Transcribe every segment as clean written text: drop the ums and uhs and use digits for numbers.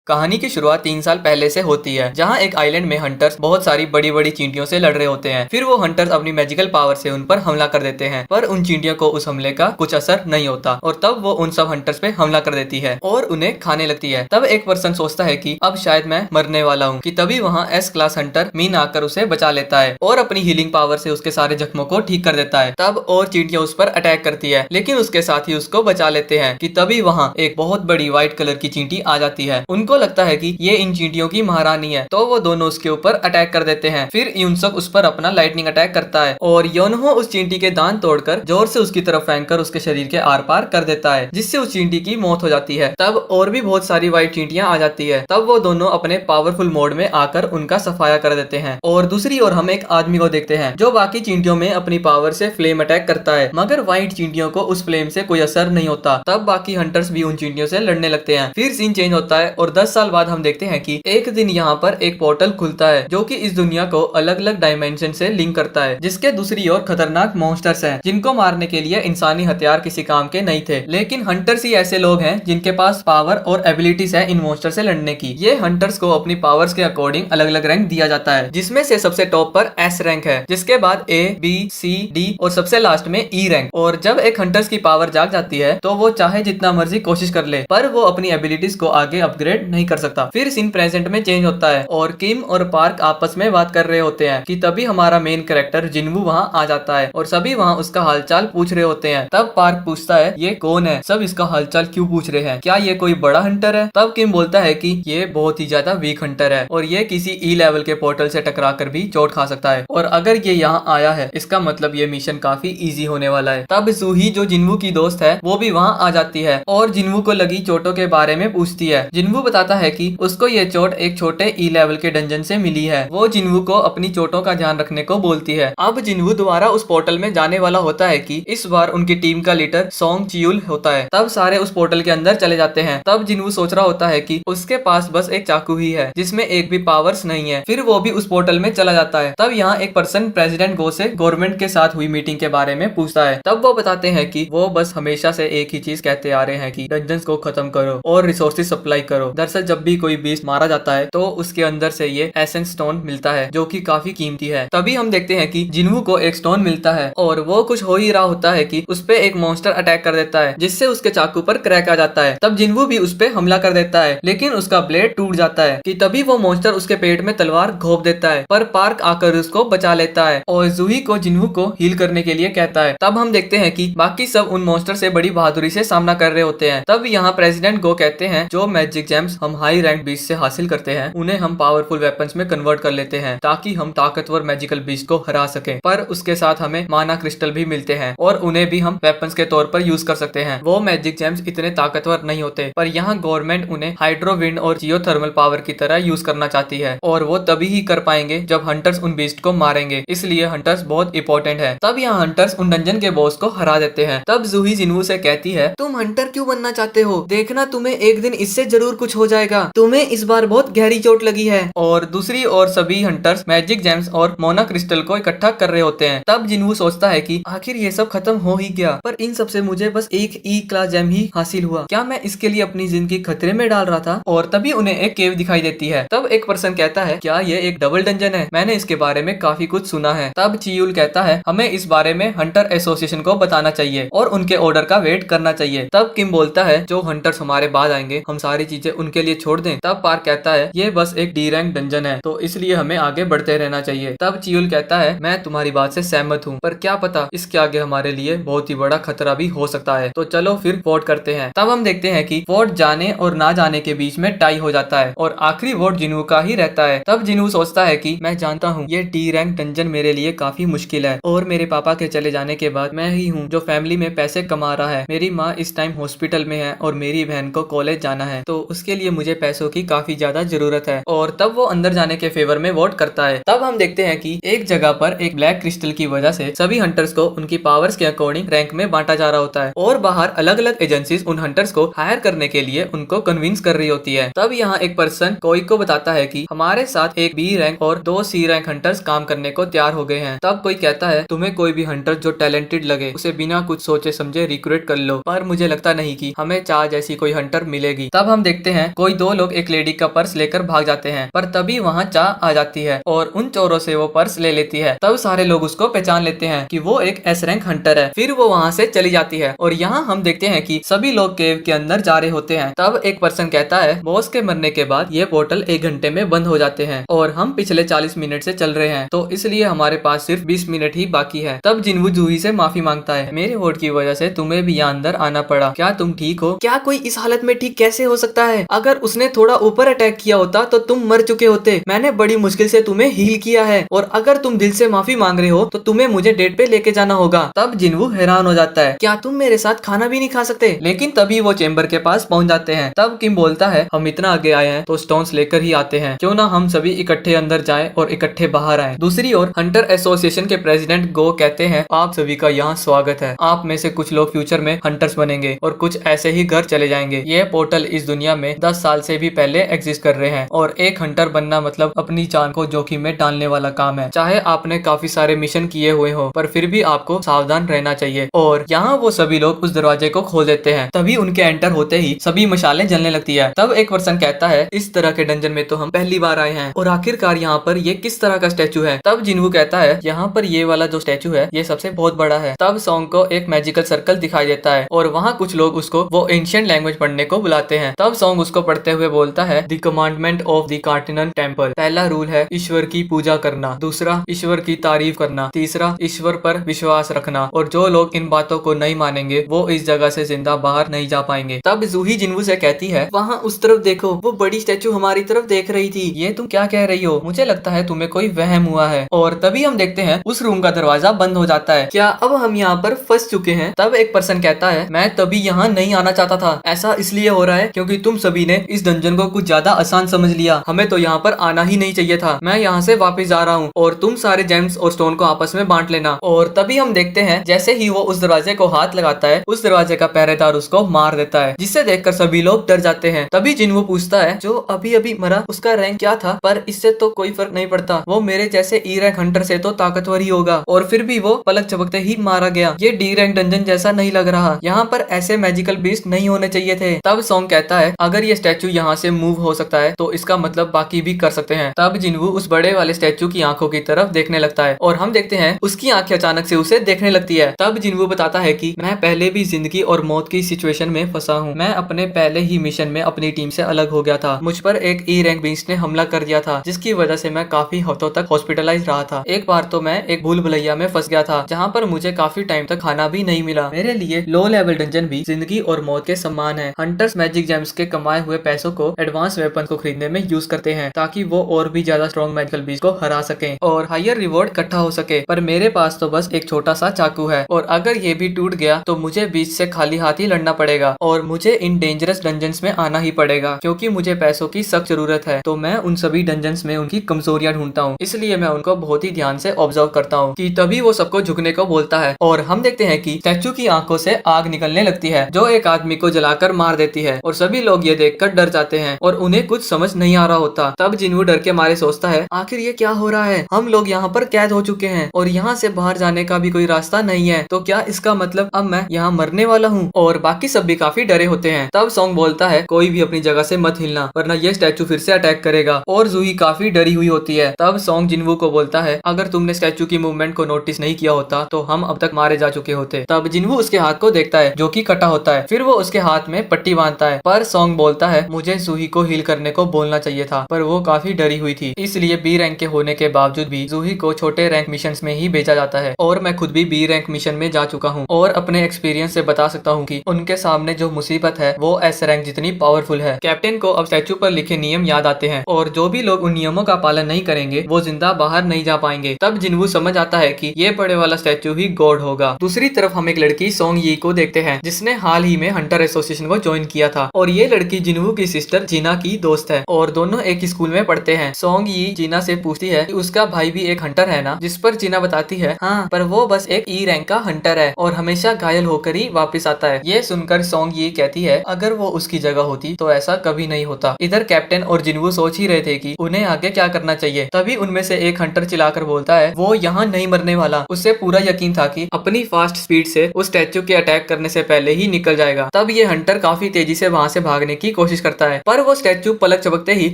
कहानी की शुरुआत 3 साल पहले से होती है, जहाँ एक आइलैंड में हंटर्स बहुत सारी बड़ी बड़ी चींटियों से लड़ रहे होते हैं। फिर वो हंटर्स अपनी मैजिकल पावर से उन पर हमला कर देते हैं, पर उन चींटियों को उस हमले का कुछ असर नहीं होता और तब वो उन सब हंटर्स पे हमला कर देती है और उन्हें खाने लगती है। तब एक पर्सन सोचता है कि अब शायद मैं मरने वाला हूँ कि तभी वहाँ एस क्लास हंटर मीन आकर उसे बचा लेता है और अपनी हीलिंग पावर से उसके सारे जख्मों को ठीक कर देता है। तब और चींटियां उस पर अटैक करती है, लेकिन उसके साथ ही उसको बचा लेते हैं कि तभी वहाँ एक बहुत बड़ी व्हाइट कलर की चींटी आ जाती है। उनको लगता है कि ये इन चींटियों की महारानी है, तो वो दोनों उसके ऊपर अटैक कर देते हैं। फिर यूनसक उस पर अपना लाइटनिंग अटैक करता है और योनहो उस चींटी के दांत तोड़कर जोर से उसकी तरफ फेंककर उसके शरीर के आर पार कर देता है, जिससे उस चींटी की मौत हो जाती है। तब और भी बहुत सारी व्हाइट चींटियां आ जाती है। तब वो दोनों अपने पावरफुल मोड में आकर उनका सफाया कर देते हैं और दूसरी ओर हम एक आदमी को देखते हैं जो बाकी चींटियों में अपनी पावर से फ्लेम अटैक करता है, मगर व्हाइट चींटियों को उस फ्लेम से कोई असर नहीं होता। तब बाकी हंटर्स भी उन चींटियों से लड़ने लगते हैं। फिर सीन चेंज होता है और 10 साल बाद हम देखते हैं कि एक दिन यहाँ पर एक पोर्टल खुलता है जो कि इस दुनिया को अलग अलग डायमेंशन से लिंक करता है, जिसके दूसरी ओर खतरनाक मॉन्स्टर्स हैं जिनको मारने के लिए इंसानी हथियार किसी काम के नहीं थे, लेकिन हंटर्स ही ऐसे लोग हैं जिनके पास पावर और एबिलिटीज है इन मॉन्स्टर से लड़ने की। ये हंटर्स को अपनी पावर्स के अकॉर्डिंग अलग अलग रैंक दिया जाता है, जिसमें से सबसे टॉप पर एस रैंक है, जिसके बाद ए बी सी डी और सबसे लास्ट में ई रैंक। और जब एक हंटर्स की पावर जाग जाती है तो वो चाहे जितना मर्जी कोशिश कर ले, पर वो अपनी एबिलिटीज को आगे अपग्रेड नहीं कर सकता। फिर सीन प्रेजेंट में चेंज होता है और किम और पार्क आपस में बात कर रहे होते हैं कि तभी हमारा मेन कैरेक्टर जिनवू वहाँ आ जाता है और सभी वहाँ उसका हालचाल पूछ रहे होते हैं। तब पार्क पूछता है ये कौन है, सब इसका हालचाल क्यों पूछ रहे हैं, क्या ये कोई बड़ा हंटर है। तब किम बोलता है कि ये बहुत ही ज्यादा वीक हंटर है और ये किसी ई लेवल के पोर्टल से टकरा कर भी चोट खा सकता है, और अगर ये यहाँ आया है इसका मतलब ये मिशन काफी इजी होने वाला है। तब जूही जो जिनवू की दोस्त है वो भी वहाँ आ जाती है और जिनवू को लगी चोटों के बारे में पूछती है। जिनवू बताता है कि उसको ये चोट एक छोटे ई लेवल के डंजन से मिली है। वो जिनवू को अपनी चोटों का ध्यान रखने को बोलती है। अब जिनवू दोबारा उस पोर्टल में जाने वाला होता है कि इस बार उनकी टीम का लीडर सोंग चियुल होता है। तब सारे उस पोर्टल के अंदर चले जाते हैं। तब जिनवू सोच रहा होता है कि उसके पास बस एक चाकू ही है जिसमें एक भी पावर्स नहीं है। फिर वो भी उस पोर्टल में चला जाता है। तब यहाँ एक पर्सन प्रेसिडेंट गो से गवर्नमेंट के साथ हुई मीटिंग के बारे में पूछता है। तब वो बताते हैं कि वो बस हमेशा से एक ही चीज कहते आ रहे हैं कि डंजन्स को खत्म करो और रिसोर्सेज सप्लाई करो। दरअसल जब भी कोई बीस्ट मारा जाता है तो उसके अंदर से ये एसेंस स्टोन मिलता है जो कि काफी कीमती है। तभी हम देखते हैं कि जिनवू को एक स्टोन मिलता है और वो कुछ हो ही रहा होता है कि उस पे एक मॉन्स्टर अटैक कर देता है, जिससे उसके चाकू पर क्रैक आ जाता है। तब जिनवू भी उस पे हमला कर देता है, लेकिन उसका ब्लेड टूट जाता है कि तभी वो मॉन्स्टर उसके पेट में तलवार घोंप देता है, पर पार्क आकर उसको बचा लेता है और जूही को जिनवू को हील करने के लिए कहता है। तब हम देखते हैं कि बाकी सब उन मॉन्स्टर से बड़ी बहादुरी से सामना कर रहे होते हैं। तब यहाँ प्रेसिडेंट गो कहते हैं जो मैजिक जेम्स हम हाई रैंक बीस्ट से हासिल करते हैं उन्हें हम पावरफुल वेपन्स में कन्वर्ट कर लेते हैं ताकि हम ताकतवर मैजिकल बीस्ट को हरा सकें, पर उसके साथ हमें माना क्रिस्टल भी मिलते हैं और उन्हें भी हम वेपन्स के तौर पर यूज कर सकते हैं। वो मैजिक जेम्स इतने ताकतवर नहीं होते, पर यहाँ गवर्नमेंट उन्हें हाइड्रो विंड और जियोथर्मल पावर की तरह यूज करना चाहती है और वो तभी ही कर पाएंगे जब हंटर्स उन बीस्ट को मारेंगे, इसलिए हंटर्स बहुत इंपॉर्टेंट है। तब यहाँ हंटर्स उन डंजन के बॉस को हरा देते हैं। तब जूही जिनवू से कहती है तुम हंटर क्यों बनना चाहते हो, देखना तुम्हें एक दिन इससे जरूर कुछ हो जाएगा, तुम्हें इस बार बहुत गहरी चोट लगी है। और दूसरी ओर सभी हंटर्स मैजिक जेम्स और मोना क्रिस्टल को इकट्ठा कर रहे होते हैं। तब जिनवू सोचता है कि आखिर ये सब खत्म हो ही गया, पर इन सब से मुझे बस एक ई क्लास जेम ही हासिल हुआ, क्या मैं इसके लिए अपनी जिंदगी खतरे में डाल रहा था। और तभी उन्हें एक केव दिखाई देती है। तब एक पर्सन कहता है क्या ये एक डबल डंजन है, मैंने इसके बारे में काफी कुछ सुना है। तब चियुल कहता है हमें इस बारे में हंटर एसोसिएशन को बताना चाहिए और उनके ऑर्डर का वेट करना चाहिए। तब किम बोलता है जो हंटर्स हमारे बाद आएंगे हम सारी चीजें उनके लिए छोड़ दें। तब पार्क कहता है ये बस एक डी रैंक डंजन है तो इसलिए हमें आगे बढ़ते रहना चाहिए। तब चियुल कहता है मैं तुम्हारी बात से सहमत हूँ, पर क्या पता इसके आगे हमारे लिए बहुत ही बड़ा खतरा भी हो सकता है, तो चलो फिर वोट करते हैं। तब हम देखते हैं कि वोट जाने और ना जाने के बीच में टाई हो जाता है और आखिरी वोट जिनवू का ही रहता है। तब जिनवू सोचता है कि मैं जानता हूँ ये डी रैंक डंजन मेरे लिए काफी मुश्किल है और मेरे पापा के चले जाने के बाद मैं ही हूँ जो फैमिली में पैसे कमा रहा है। मेरी माँ इस टाइम हॉस्पिटल में है और मेरी बहन को कॉलेज जाना है, तो उसके लिए मुझे पैसों की काफी ज्यादा जरूरत है। और तब वो अंदर जाने के फेवर में वोट करता है। तब हम देखते हैं कि एक जगह पर एक ब्लैक क्रिस्टल की वजह से सभी हंटर्स को उनकी पावर्स के अकॉर्डिंग रैंक में बांटा जा रहा होता है और बाहर अलग अलग एजेंसीज उन हंटर्स को हायर करने के लिए उनको कन्विंस कर रही होती है। तब यहाँ एक पर्सन कोई को बताता है कि हमारे साथ एक बी रैंक और 2 सी रैंक हंटर्स काम करने को तैयार हो गए हैं। तब कोई कहता है तुम्हें कोई भी हंटर जो टैलेंटेड लगे उसे बिना कुछ सोचे समझे रिक्रूट कर लो, पर मुझे लगता नहीं कि हमें चाह जैसी कोई हंटर मिलेगी। तब हम देखते हैं कोई दो लोग एक लेडी का पर्स लेकर भाग जाते हैं, पर तभी वहाँ चा आ जाती है और उन चोरों से वो पर्स ले लेती है। तब सारे लोग उसको पहचान लेते हैं कि वो एक एस रैंक हंटर है। फिर वो वहाँ से चली जाती है और यहाँ हम देखते हैं कि सभी लोग केव के अंदर जा रहे होते हैं। तब एक पर्सन कहता है बॉस के मरने के बाद ये पोर्टल 1 घंटे में बंद हो जाते हैं और हम पिछले 40 मिनट से चल रहे हैं, तो इसलिए हमारे पास सिर्फ 20 मिनट ही बाकी है। तब जिनवू जूही से माफी मांगता है, मेरे वोट की वजह से तुम्हें भी यहाँ अंदर आना पड़ा, क्या तुम ठीक हो? क्या कोई इस हालत में ठीक कैसे हो सकता है? अगर उसने थोड़ा ऊपर अटैक किया होता तो तुम मर चुके होते। मैंने बड़ी मुश्किल से तुम्हें हील किया है और अगर तुम दिल से माफी मांग रहे हो तो तुम्हें मुझे डेट पे लेके जाना होगा। तब जिनवू हैरान हो जाता है, क्या तुम मेरे साथ खाना भी नहीं खा सकते? लेकिन तभी वो चेंबर के पास पहुंच जाते हैं। तब किम बोलता है, हम इतना आगे आए हैं तो स्टोन्स लेकर ही आते हैं, क्यों ना हम सभी इकट्ठे अंदर जाएं और इकट्ठे बाहर आएं। दूसरी ओर हंटर एसोसिएशन के प्रेसिडेंट गो कहते हैं, आप सभी का यहाँ स्वागत है। आप में से कुछ लोग फ्यूचर में हंटर्स बनेंगे और कुछ ऐसे ही घर चले जाएंगे। ये पोर्टल इस दुनिया में 10 साल से भी पहले एग्जिस्ट कर रहे हैं और एक हंटर बनना मतलब अपनी जान को जोखिम में डालने वाला काम है। चाहे आपने काफी सारे मिशन किए हुए हो, पर फिर भी आपको सावधान रहना चाहिए। और यहाँ वो सभी लोग उस दरवाजे को खोल देते हैं। तभी उनके एंटर होते ही सभी मशालें जलने लगती है। तब एक पर्सन कहता है, इस तरह के डंजन में तो हम पहली बार आए हैं और आखिरकार यहाँ पर ये किस तरह का स्टैचू है? तब जिनवू कहता है, यहाँ पर ये वाला जो स्टैचू है ये सबसे बहुत बड़ा है। तब सॉन्ग को एक मैजिकल सर्कल दिखाई देता है और वहाँ कुछ लोग उसको वो एंशिएंट लैंग्वेज पढ़ने को बुलाते हैं। तब सॉन्ग उसको पढ़ते हुए बोलता है, the commandment of the Cartinan temple. पहला रूल है ईश्वर की पूजा करना, दूसरा ईश्वर की तारीफ करना, तीसरा ईश्वर पर विश्वास रखना, और जो लोग इन बातों को नहीं मानेंगे वो इस जगह से जिंदा बाहर नहीं जा पाएंगे। तब जूही जिनवू से कहती है, वहाँ उस तरफ देखो, वो बड़ी स्टैचू हमारी तरफ देख रही थी। ये तुम क्या कह रही हो? मुझे लगता है तुम्हें कोई वहम हुआ है। और तभी हम देखते हैं उस रूम का दरवाजा बंद हो जाता है। क्या अब हम यहाँ पर फंस चुके हैं? तब एक पर्सन कहता है, मैं तभी यहाँ नहीं आना चाहता था। ऐसा इसलिए हो रहा है क्योंकि तुम सभी ने इस डंजन को कुछ ज्यादा आसान समझ लिया। हमें तो यहाँ पर आना ही नहीं चाहिए था। मैं यहाँ से वापस जा रहा हूँ और तुम सारे जेम्स और स्टोन को आपस में बांट लेना। और तभी हम देखते हैं जैसे ही वो उस दरवाजे को हाथ लगाता है, उस दरवाजे का पहरेदार उसको मार देता है, जिससे देखकर सभी लोग डर जाते हैं। तभी जिनवू पूछता है, जो अभी अभी मरा उसका रैंक क्या था? पर इससे तो कोई फर्क नहीं पड़ता, वो मेरे जैसे ई रैंक हंटर से तो ताकतवर ही होगा। और फिर भी वो पलक झपकते ही मारा गया। ये डी रैंक डंजन जैसा नहीं लग रहा। यहाँ पर ऐसे मैजिकल बीस्ट नहीं होने चाहिए थे। तब सॉन्ग कहता है, अगर ये स्टैचू यहाँ से मूव हो सकता है तो इसका मतलब बाकी भी कर सकते हैं। तब जिनवू उस बड़े वाले स्टैचू की आंखों की तरफ देखने लगता है और हम देखते हैं उसकी आंखें अचानक से उसे देखने लगती है। तब जिनवू बताता है कि मैं पहले भी जिंदगी और मौत की सिचुएशन में फंसा हूँ। मैं अपने पहले ही मिशन में अपनी टीम से अलग हो गया था। मुझ पर एक ई रैंक बीस्ट ने हमला कर दिया था, जिसकी वजह से मैं काफी हफ्तों तक हॉस्पिटलाइज रहा था। एक बार तो मैं एक भूल भुलैया में फंस गया था, जहाँ पर मुझे काफी टाइम तक खाना भी नहीं मिला। मेरे लिए लो लेवल डंजन भी जिंदगी और मौत के समान है। हंटर्स मैजिक जेम्स के कमाए हुए पैसों को एडवांस वेपन को खरीदने में यूज करते हैं, ताकि वो और भी ज्यादा स्ट्रॉन्ग मैजिकल बीस्ट को हरा सके और हायर रिवॉर्ड इकट्ठा हो सके। पर मेरे पास तो बस एक छोटा सा चाकू है और अगर ये भी टूट गया तो मुझे बीच से खाली हाथ ही लड़ना पड़ेगा और मुझे इन डेंजरस डंजन्स में आना ही पड़ेगा, क्योंकि मुझे पैसों की सख्त जरूरत है। तो मैं उन सभी डंजन्स में उनकी कमजोरियां ढूंढता हूँ, इसलिए मैं उनको बहुत ही ध्यान से ऑब्जर्व करता हूँ। कि तभी वो सबको झुकने को बोलता है और हम देखते हैं कि स्टैचू की आंखों से आग निकलने लगती है, जो एक आदमी को जलाकर मार देती है और सभी लोग ये देखकर डर जाते हैं और उन्हें कुछ समझ नहीं आ रहा होता। तब जिनवू डर के मारे सोचता है, आखिर ये क्या हो रहा है? हम लोग यहाँ पर कैद हो चुके हैं और यहाँ से बाहर जाने का भी कोई रास्ता नहीं है, तो क्या इसका मतलब अब मैं यहाँ मरने वाला हूँ? और बाकी सब भी काफी डरे होते हैं। तब सॉन्ग बोलता है, कोई भी अपनी जगह से मत हिलना, वरना ये स्टैचू फिर से अटैक करेगा। और जूही काफी डरी हुई होती है। तब सॉन्ग जिनवू को बोलता है, अगर तुमने स्टैचू की मूवमेंट को नोटिस नहीं किया होता तो हम अब तक मारे जा चुके होते। तब जिनवू उसके हाथ को देखता है जो कि कटा होता है, फिर वो उसके हाथ में पट्टी बांधता है। पर सॉन्ग बोलता है, मुझे जूही को हील करने को बोलना चाहिए था, पर वो काफी डरी हुई थी, इसलिए बी रैंक के होने के बावजूद भी जूही को छोटे रैंक मिशन में ही भेजा जाता है। और मैं खुद भी बी रैंक मिशन में जा चुका हूँ और अपने एक्सपीरियंस से बता सकता हूँ कि उनके सामने जो मुसीबत है वो एस रैंक जितनी पावरफुल है। कैप्टन को अब स्टैचू पर लिखे नियम याद आते हैं और जो भी लोग उन नियमों का पालन नहीं करेंगे वो जिंदा बाहर नहीं जा पाएंगे। तब जिनवू समझ आता है कि ये बड़े वाला स्टैचू ही गॉड होगा। दूसरी तरफ हम एक लड़की सॉन्ग यी को देखते हैं, जिसने हाल ही में हंटर एसोसिएशन को ज्वाइन किया था और ये लड़की जिनवू की सिस्टर जीना की दोस्त है और दोनों एक ही स्कूल में पढ़ते हैं। सॉन्ग यी जीना से पूछती है कि उसका भाई भी एक हंटर है ना, जिस पर जीना बताती है, हाँ, पर वो बस एक ई रैंक का हंटर है और हमेशा घायल होकर ही वापस आता है। ये सुनकर सॉन्ग यी कहती है, अगर वो उसकी जगह होती तो ऐसा कभी नहीं होता। इधर कैप्टन और जिनवू सोच ही रहे थे कि उन्हें आगे क्या करना चाहिए। तभी उनमें से एक हंटर चिल्लाकर बोलता है, वो यहाँ नहीं मरने वाला। उससे पूरा यकीन था कि अपनी फास्ट स्पीड से उस स्टैचू के अटैक करने से पहले ही निकल जाएगा। तब ये हंटर काफी तेजी से वहाँ से भागने की कोशिश कोशिश करता है, पर वो स्टैचू पलक झपकते ही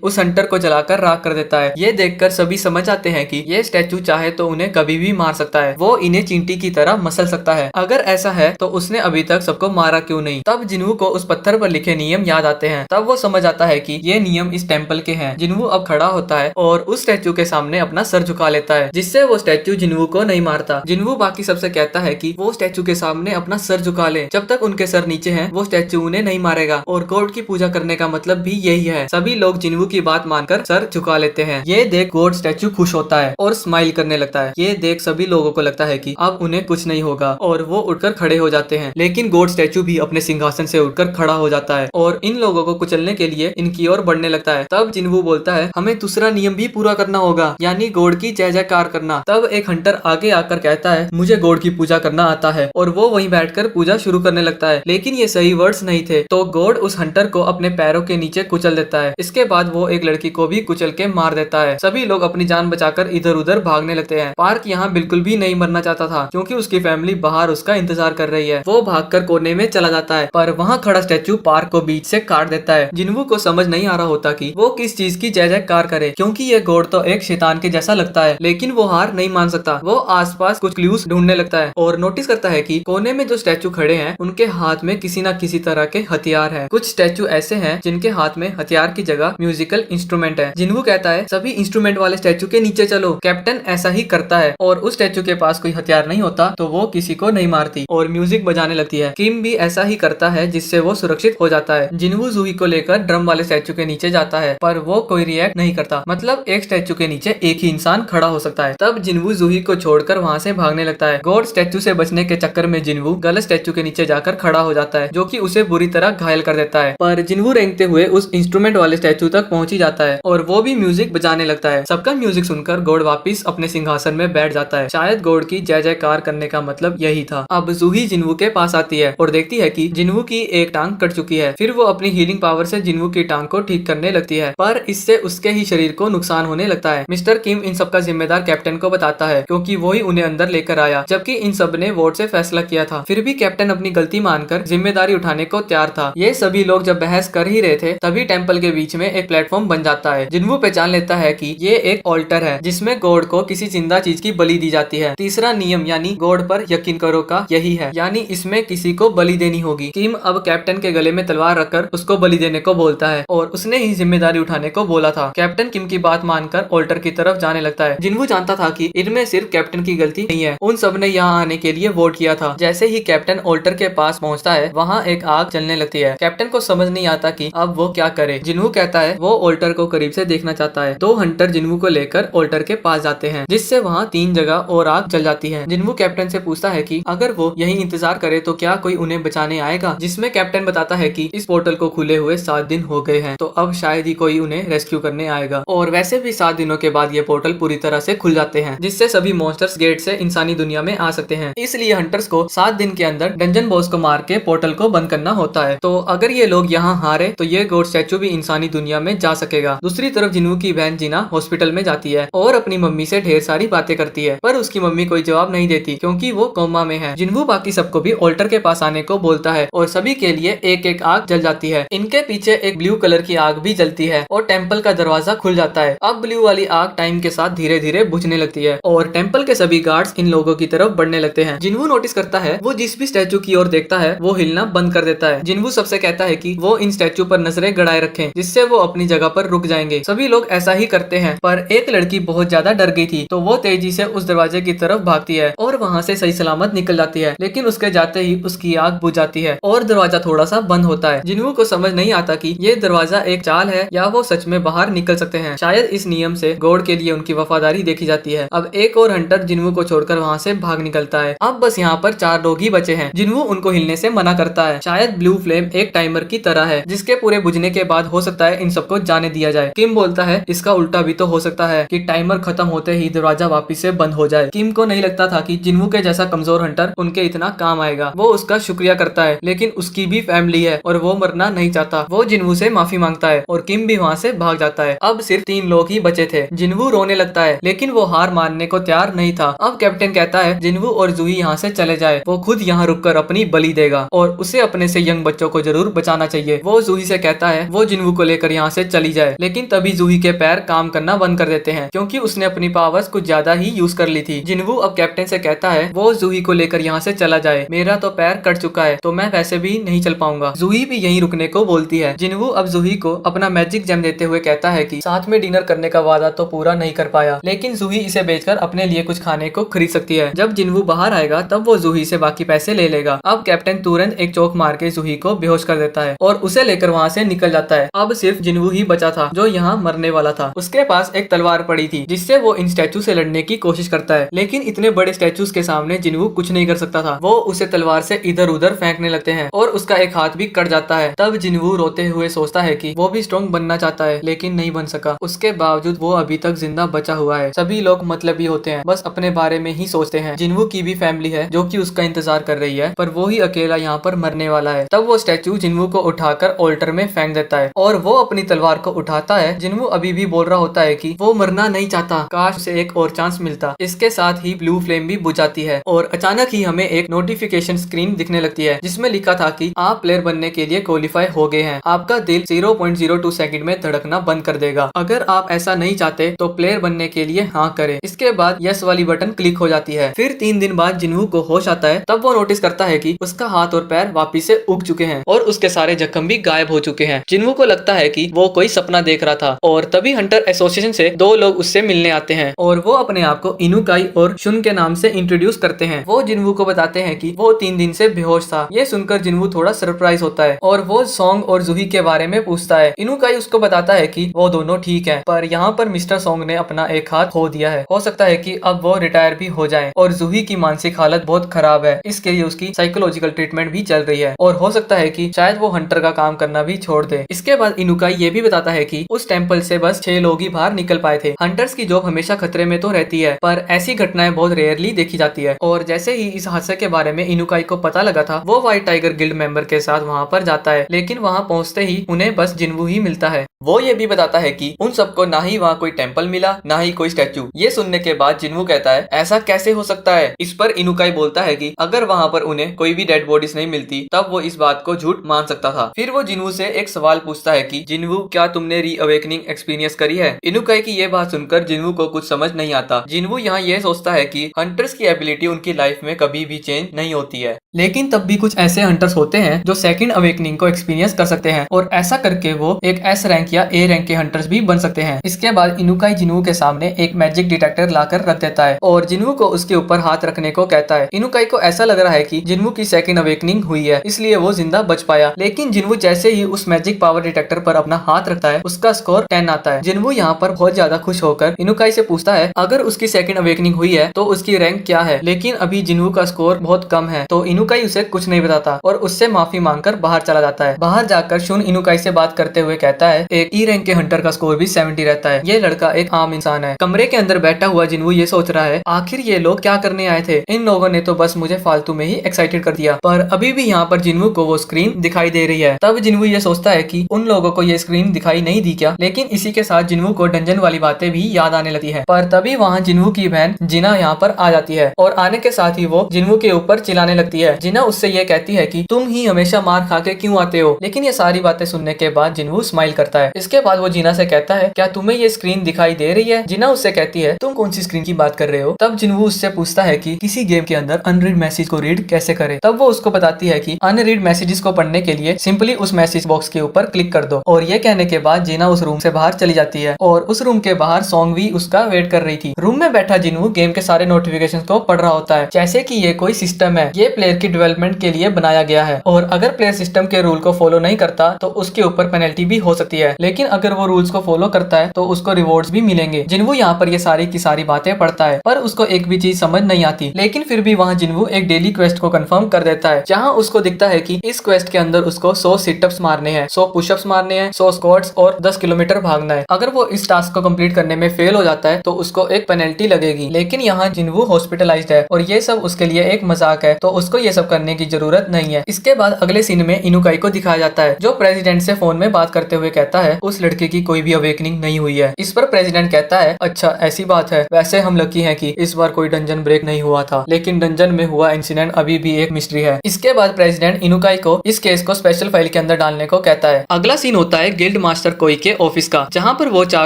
उस हंटर को जलाकर राख कर देता है। ये देखकर सभी समझ आते हैं कि ये स्टैचू चाहे तो उन्हें कभी भी मार सकता है, वो इन्हें चींटी की तरह मसल सकता है। अगर ऐसा है तो उसने अभी तक सबको मारा क्यों नहीं। तब जिन्हू को उस पत्थर पर लिखे नियम याद आते हैं। तब वो समझ आता है कि ये नियम इस टेम्पल के हैं। जिन्हू अब खड़ा होता है और उस स्टैचू के सामने अपना सर झुका लेता है, जिससे वो स्टैचू जिन्हू को नहीं मारता। जिन्हू बाकी सबसे कहता है कि वो स्टैचू के सामने अपना सर झुका ले, जब तक उनके सर नीचे हैं वो स्टैचू उन्हें नहीं मारेगा। और गॉड की पूजा करने का मतलब भी यही है। सभी लोग जिन्हू की बात मानकर सर झुका लेते हैं। ये देख गॉड स्टैचू खुश होता है और स्माइल करने लगता है। ये देख सभी लोगों को लगता है कि अब उन्हें कुछ नहीं होगा और वो उठकर खड़े हो जाते हैं। लेकिन गॉड स्टैचू भी अपने सिंहासन से उठकर खड़ा हो जाता है और इन लोगों को कुचलने के लिए इनकी ओर बढ़ने लगता है। तब जिन्हू बोलता है, हमें दूसरा नियम भी पूरा करना होगा, यानी गॉड की जय जयकार करना। तब एक हंटर आगे आकर कहता है, मुझे गॉड की पूजा करना आता है, और वो वहीं बैठकर पूजा शुरू करने लगता है। लेकिन ये सही वर्ड्स नहीं थे, तो गॉड उस हंटर को अपने पैरों के नीचे कुचल देता है। इसके बाद वो एक लड़की को भी कुचल के मार देता है। सभी लोग अपनी जान बचाकर इधर उधर भागने लगते हैं। पार्क यहाँ बिल्कुल भी नहीं मरना चाहता था, क्योंकि उसकी फैमिली बाहर उसका इंतजार कर रही है। वो भागकर कोने में चला जाता है, पर वहाँ खड़ा स्टैचू पार्क को बीच से काट देता है। जिन्हू को समझ नहीं आ रहा होता कि वो किस चीज की जय जयकार करे, क्योंकि ये गॉड तो एक शैतान के जैसा लगता है। लेकिन वो हार नहीं मान सकता। वो आसपास कुछ क्लूज ढूंढने लगता है और नोटिस करता है कि कोने में जो स्टैचू खड़े हैं उनके हाथ में किसी न किसी तरह के हथियार हैं। कुछ स्टैचू ऐसे हैं जिनके हाथ में हथियार की जगह म्यूजिकल इंस्ट्रूमेंट है। जिन्हू कहता है, सभी इंस्ट्रूमेंट वाले स्टैचू के नीचे चलो। कैप्टन ऐसा ही करता है और उस स्टैचू के पास कोई हथियार नहीं होता तो वो किसी को नहीं मारती और म्यूजिक बजाने लगती है। किम भी ऐसा ही करता है, जिससे वो सुरक्षित हो जाता है। जिन्हू जूही को लेकर ड्रम वाले स्टैचू के नीचे जाता है, पर वो कोई रिएक्ट नहीं करता। मतलब एक स्टैचू के नीचे एक ही इंसान खड़ा हो सकता है। तब जिन्हू जूही को छोड़कर वहाँ से भागने लगता है। गॉड स्टैचू से बचने के चक्कर में जिन्हू गलत स्टैचू के नीचे जाकर खड़ा हो जाता है, जो कि उसे बुरी तरह घायल कर देता है। पर जिन्हू रेंगते हुए उस इंस्ट्रूमेंट वाले स्टैचू तक पहुंच ही जाता है और वो भी म्यूजिक बजाने लगता है। सबका म्यूजिक सुनकर गॉड वापिस अपने सिंहासन में बैठ जाता है। शायद गॉड की जय जयकार करने का मतलब यही था। अब जूही जिन्हू के पास आती है और देखती है कि जिन्हू की एक टांग कट चुकी है। फिर वो अपनी हीलिंग पावर से जिन्हू की टांग को ठीक करने लगती है, पर इससे उसके ही शरीर को नुकसान होने लगता है। मिस्टर किम इन सबका जिम्मेदार कैप्टन को बताता है, क्योंकि वो ही उन्हें अंदर लेकर आया, जबकि इन सब ने वोट से फैसला किया था। फिर भी कैप्टन अपनी गलती मानकर जिम्मेदारी उठाने को तैयार था। ये सभी लोग जब बहस कर ही रहे थे, तभी टेम्पल के बीच में एक प्लेटफॉर्म बन जाता है। जिन्हू पहचान लेता है कि ये एक ऑल्टर है, जिसमें गॉड को किसी जिंदा चीज की बलि दी जाती है। तीसरा नियम यानी गॉड पर यकीन करो का यही है, यानी इसमें किसी को बलि देनी होगी। किम अब कैप्टन के गले में तलवार रखकर उसको बलि देने को बोलता है और उसने ही जिम्मेदारी उठाने को बोला था। कैप्टन किम की बात मानकर ऑल्टर की तरफ जाने लगता है। जिन्हू जानता था कि इनमें सिर्फ कैप्टन की गलती नहीं है, उन सब ने यहाँ आने के लिए वोट किया था। जैसे ही कैप्टन ऑल्टर के पास पहुँचता है, वहाँ एक आग चलने लगती है। कैप्टन को समझ नहीं आता कि अब वो क्या करे। जिन्हू कहता है वो ऑल्टर को करीब से देखना चाहता है। दो हंटर जिन्हू को लेकर ऑल्टर के पास जाते हैं, जिससे वहाँ 3 जगह और आग जल जाती है। जिन्हू कैप्टन से पूछता है कि अगर वो यही इंतजार करे तो क्या कोई उन्हें बचाने आएगा, जिसमें कैप्टन बताता है कि इस पोर्टल को खुले हुए 7 दिन हो गए हैं, तो अब शायद ही कोई उन्हें रेस्क्यू करने आएगा। और वैसे भी 7 दिनों के बाद ये पोर्टल पूरी तरह से खुल जाते हैं, जिससे सभी मॉन्स्टर्स गेट से इंसानी दुनिया में आ सकते हैं। इसलिए हंटर्स को 7 दिन के अंदर डंजन बॉस को मार के पोर्टल को बंद करना होता है। तो अगर ये लोग यहाँ हारे तो ये गॉड स्टैचू भी इंसानी दुनिया में जा सकेगा। दूसरी तरफ जिन्हू की बहन जीना हॉस्पिटल में जाती है और अपनी मम्मी से ढेर सारी बातें करती है, पर उसकी मम्मी कोई जवाब नहीं देती, क्योंकि वो कोमा में है। जिन्हू बाकी सबको भी ऑल्टर के पास आने को बोलता है और सभी के लिए एक एक आग जल जाती है। इनके पीछे एक ब्लू कलर की आग भी जलती है और टेम्पल का दरवाजा खुल जाता है। अब ब्लू वाली आग टाइम के साथ धीरे धीरे बुझने लगती है और टेम्पल के सभी गार्ड्स इन लोगों की तरफ बढ़ने लगते हैं। जिन्हू नोटिस करता है वो जिस भी स्टैचू की ओर देखता है वो हिलना बंद कर देता है। जिन्हू सबसे कहता है कि वो इन स्टैचू पर नजरें गड़ाए रखें, जिससे वो अपनी जगह पर रुक जाएंगे। सभी लोग ऐसा ही करते हैं, पर एक लड़की बहुत ज्यादा डर गई थी, तो वो तेजी से उस दरवाजे की तरफ भागती है और वहाँ से सही सलामत निकल जाती है। लेकिन उसके जाते ही उसकी आग बुझ जाती है और दरवाजा थोड़ा सा बंद होता है। जिन्हू को समझ नहीं आता कि ये दरवाजा एक चाल है या वो सच में बाहर निकल सकते हैं। शायद इस नियम से गॉड के लिए उनकी वफादारी देखी जाती है। अब एक और हंटर जिन्हू को छोड़कर वहाँ से भाग निकलता है। अब बस यहाँ पर 4 लोग ही बचे हैं। जिन्हू उनको हिलने से मना करता है। शायद ब्लू फ्लेम एक टाइमर की तरह है, जिसके पूरे बुझने के बाद हो सकता है इन सबको जाने दिया जाए। किम बोलता है इसका उल्टा भी तो हो सकता है कि टाइमर खत्म होते ही दरवाजा वापिस से बंद हो जाए। किम को नहीं लगता था कि जिन्हू के जैसा कमजोर हंटर उनके इतना काम आएगा। वो उसका शुक्रिया करता है, लेकिन उसकी भी फैमिली है और वो मरना नहीं चाहता। वो जिन्हू से माफी मांगता है और किम भी वहाँ से भाग जाता है। अब सिर्फ 3 लोग ही बचे थे। जिन्हू रोने लगता है, लेकिन वो हार मानने को तैयार नहीं था। अब कैप्टन कहता है जिन्हू और जूही यहाँ से चले जाए, वो खुद यहाँ रुककर अपनी बलि देगा और उसे अपने से यंग बच्चों को जरूर बचाना चाहिए। वो जूही से कहता है वो जिन्वू को लेकर यहाँ से चली जाए, लेकिन तभी जूही के पैर काम करना बंद कर देते हैं क्योंकि उसने अपनी पावर्स कुछ ज्यादा ही यूज कर ली थी। जिन्वू अब कैप्टन से कहता है वो जूही को लेकर यहाँ से चला जाए, मेरा तो पैर कट चुका है तो मैं वैसे भी नहीं चल पाऊंगा। जूही भी यहीं रुकने को बोलती है। जिन्वू अब जूही को अपना मैजिक जेम देते हुए कहता है कि साथ में डिनर करने का वादा तो पूरा नहीं कर पाया, लेकिन जूही इसे बेचकर अपने लिए कुछ खाने को खरीद सकती है। जब जिन्वू बाहर आएगा तब वो जूही से बाकी पैसे ले लेगा। अब कैप्टन तुरंत एक चौक मार के जूही को बेहोश कर देता है और उसे लेकर वहाँ से निकल जाता है। अब सिर्फ जिन्वू ही बचा था जो यहाँ मरने वाला था। उसके पास एक तलवार पड़ी थी जिससे वो इन स्टैचू से लड़ने की कोशिश करता है, लेकिन इतने बड़े स्टैचूज के सामने जिन्वू कुछ नहीं कर सकता था। वो उसे तलवार से इधर उधर फेंकने लगते हैं और उसका एक हाथ भी कट जाता है। तब जिन्वू रोते हुए सोचता है कि वो भी स्ट्रॉन्ग बनना चाहता है लेकिन नहीं बन सका। उसके बावजूद वो अभी तक जिंदा बचा हुआ है। सभी लोग मतलबी होते हैं, बस अपने बारे में ही सोचते हैं। जिन्वू की भी फैमिली है जो कि उसका इंतजार कर रही है, पर वो ही अकेला यहाँ पर मरने वाला है। तब वो स्टैचू जिन्वू को उठाकर ऑल्टर में फेंक देता है और वो अपनी तलवार को उठाता है। जिन्वू अभी भी बोल रहा होता है कि वो मरना नहीं चाहता, काश उसे एक और चांस मिलता। इसके साथ ही ब्लू फ्लेम भी बुझ जाती है और अचानक ही हमें एक नोटिफिकेशन स्क्रीन दिखने लगती है जिसमें लिखा था कि आप प्लेयर बनने के लिए क्वालिफाई हो गए हैं। आपका दिल 0.02 सेकंड में धड़कना बंद कर देगा। अगर आप ऐसा नहीं चाहते तो प्लेयर बनने के लिए हाँ करें। इसके बाद यस वाली बटन क्लिक हो जाती है। फिर 3 दिन बाद जिन्वू को होश आता है। तब वो नोटिस करता है कि उसका हाथ और पैर वापिस से उग चुके हैं और उसके सारे जख्म भी गायब हो चुके हैं। जिन्वू को लगता है कि वो कोई सपना देख रहा था और तभी हंटर एसोसिएशन से 2 लोग उससे मिलने आते हैं और वो अपने आप को इनुकाई और शुन के नाम से इंट्रोड्यूस करते हैं। वो जिन्वू को बताते हैं कि वो 3 दिन से बेहोश था। ये सुनकर जिन्वू थोड़ा सरप्राइज होता है और वो सॉन्ग और जूही के बारे में पूछता है। इनुकाई उसको बताता है कि वो दोनों ठीक हैं, पर यहाँ पर मिस्टर सॉन्ग ने अपना एक हाथ खो दिया है। हो सकता है कि अब वो रिटायर भी हो जाएं और जूही की मानसिक हालत बहुत खराब है, इसके लिए उसकी साइकोलॉजिकल ट्रीटमेंट भी चल रही है और हो सकता है कि शायद वो हंटर का काम करना भी छोड़ दे। इसके बाद इनुकाई ये भी बताता है कि उस टेम्पल से बस 6 लोग ही बाहर निकल पाए थे। हंटर्स की जॉब हमेशा खतरे में तो रहती है, पर ऐसी घटनाएं बहुत रेयरली देखी जाती है। और जैसे ही इस हादसे के बारे में इनुकाई को पता लगा था, वो व्हाइट टाइगर गिल्ड मेंबर के साथ वहाँ पर जाता है, लेकिन वहाँ पहुँचते ही उन्हें बस जिन्वू ही मिलता है। वो ये भी बताता है कि उन सबको ना ही वहाँ कोई टेम्पल मिला ना ही कोई स्टैचू। ये सुनने के बाद जिन्वू कहता है ऐसा कैसे हो सकता है। इस पर इनुकाई बोलता है कि अगर वहाँ पर उन्हें कोई भी डेड बॉडीज नहीं मिलती तब वो इस बात को झूठ मान सकता था। फिर वो जिन्वू से एक सवाल पूछता है कि जिन्वू क्या तुमने रीअवेकनिंग एक्सपीरियंस करी है। इनुकाई की ये बात सुनकर जिन्वू को कुछ समझ नहीं आता। जिन्वू यहाँ ये सोचता है कि हंटर्स की एबिलिटी उनकी लाइफ में कभी भी चेंज नहीं होती है, लेकिन तब भी कुछ ऐसे हंटर्स होते हैं जो सेकंड अवेकनिंग को एक्सपीरियंस कर सकते हैं और ऐसा करके वो एक एस रैंक या ए रैंक के हंटर्स भी बन सकते हैं। इसके बाद इनुकाई जिन्वू के सामने एक मैजिक डिटेक्टर लाकर रख देता है और जिन्वू को उसके ऊपर हाथ रखने को कहता है। इनुकाई को ऐसा लग रहा है कि जिन्वू की सेकंड अवेकनिंग हुई है, इसलिए वो जिंदा बच पाया। लेकिन जिन्वू जैसे ही उस मैजिक पावर डिटेक्टर पर अपना हाथ रखता है उसका स्कोर 10 आता है। जिन्वू यहाँ पर बहुत ज्यादा खुश होकर इनुकाई से पूछता है अगर उसकी सेकंड अवेकनिंग हुई है तो उसकी रैंक क्या है, लेकिन अभी जिन्वू का स्कोर बहुत कम है। तो इनुकाई उसे कुछ नहीं बताता और उससे माफी मांगकर बाहर चला जाता है। बाहर जाकर शुन इनुकाई से बात करते हुए कहता है एक ई रैंक के हंटर का स्कोर भी 70 रहता है। ये लड़का एक आम इंसान है। कमरे के अंदर बैठा हुआ जिन्वू ये सोच रहा है आखिर ये लोग क्या करने आए थे। इन लोगों ने तो बस मुझे फालतू में ही एक्साइटेड कर दिया। पर अभी भी यहाँ पर जिन्वू को वो स्क्रीन दिखाई दे रही है। तब जिन्वू ये सोचता है कि उन लोगों को ये स्क्रीन दिखाई नहीं दी क्या, लेकिन इसी के साथ जिन्वू को डंजन वाली बातें भी याद आने लगती है। पर तभी वहाँ जिन्वू की बहन जिना यहाँ पर आ जाती है और आने के साथ ही वो जिन्वू के ऊपर चिल्लाने लगती है। जिना उससे ये कहती है कि तुम ही हमेशा मार खा के क्यों आते हो। लेकिन ये सारी बातें सुनने के बाद जिन्वू स्माइल करता है। इसके बाद वो जिना से कहता है क्या तुम्हें ये स्क्रीन दिखाई दे रही है। जिना उससे कहती है तुम कौन सी स्क्रीन की बात कर रहे हो। तब जिन्वू उससे पूछता है कि किसी गेम के अंदर अनरीड मैसेज को रीड कैसे करे। तब वो उसको बताती है कि अनरीड मैसेजेस को पढ़ने के लिए सिंपली उस मैसेज बॉक्स के ऊपर क्लिक कर दो। और ये कहने के बाद जिना उस रूम से बाहर चली जाती है और उस रूम के बाहर सॉन्ग भी उसका वेट कर रही थी। रूम में बैठा जिन्वू गेम के सारे नोटिफिकेशन को पढ़ रहा होता है, जैसे कि ये कोई सिस्टम है। ये प्लेयर की डेवलपमेंट के लिए बनाया गया है और अगर प्लेयर सिस्टम के रूल को फॉलो नहीं करता तो उसके ऊपर पेनल्टी भी हो सकती है, लेकिन अगर वो रूल्स को फॉलो करता है तो उसको रिवॉर्ड्स भी मिलेंगे। जिन्वू यहाँ पर ये सारी की सारी बातें पढ़ता है पर उसको एक भी चीज समझ नहीं आती। लेकिन फिर भी वहाँ जिन्वू एक डेली क्वेस्ट को कंफर्म कर देता है, जहाँ उसको दिखता है कि इस क्वेस्ट के अंदर उसको 100 सिटअप्स मारने हैं, 100 पुशअप्स मारने हैं, 100 स्क्वाट्स और 10 किलोमीटर भागना है। अगर वो इस टास्क को कंप्लीट करने में फेल हो जाता है तो उसको एक पेनल्टी लगेगी। लेकिन यहाँ जिन्वू हॉस्पिटलाइज्ड है और ये सब उसके लिए एक मजाक है, तो उसको ये सब करने की जरूरत नहीं है। इसके बाद अगले सीन में इनुकाई को दिखाया जाता है जो प्रेसिडेंट से फोन में बात करते हुए कहता है उस लड़के की कोई भी अवेकनिंग नहीं हुई है। इस पर प्रेसिडेंट कहता है, अच्छा ऐसी बात है, वैसे हम लकी हैं कि इस बार कोई डंजन ब्रेक नहीं हुआ था, लेकिन डंजन में हुआ इंसिडेंट अभी भी एक मिस्ट्री है। इसके बाद प्रेसिडेंट इनुकाई को इस केस को स्पेशल फाइल के अंदर डालने को कहता है। अगला सीन होता है गिल्ड मास्टर कोई के ऑफिस का, जहाँ पर वो चा